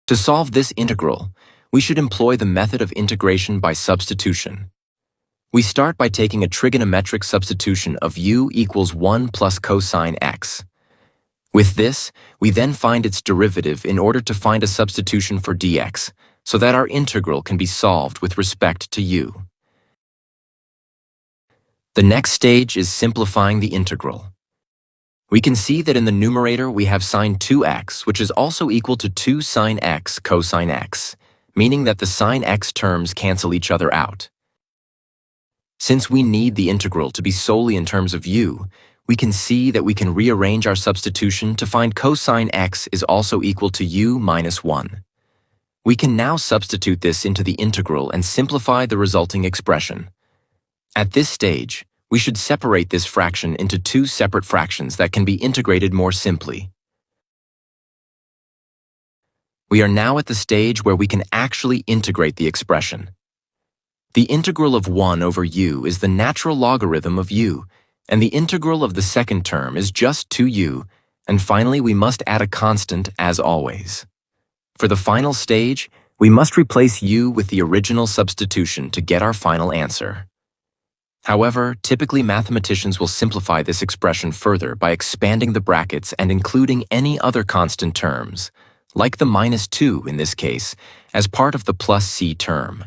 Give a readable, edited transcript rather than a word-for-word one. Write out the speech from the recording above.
To solve this integral, we should employ the method of integration by substitution. We start by taking a trigonometric substitution of u equals 1 plus cosine x. With this, we then find its derivative in order to find a substitution for dx, so that our integral can be solved with respect to u. The next stage is simplifying the integral. We can see that in the numerator we have sine 2x, which is also equal to 2 sine x cosine x, meaning that the sine x terms cancel each other out. Since we need the integral to be solely in terms of u, we can see that we can rearrange our substitution to find cosine x is also equal to u minus 1. We can now substitute this into the integral and simplify the resulting expression. At this stage, we should separate this fraction into two separate fractions that can be integrated more simply. We are now at the stage where we can actually integrate the expression. The integral of 1 over u is the natural logarithm of u, and the integral of the second term is just 2u, and finally we must add a constant as always. For the final stage, we must replace u with the original substitution to get our final answer. However, typically mathematicians will simplify this expression further by expanding the brackets and including any other constant terms, like the minus 2 in this case, as part of the plus c term.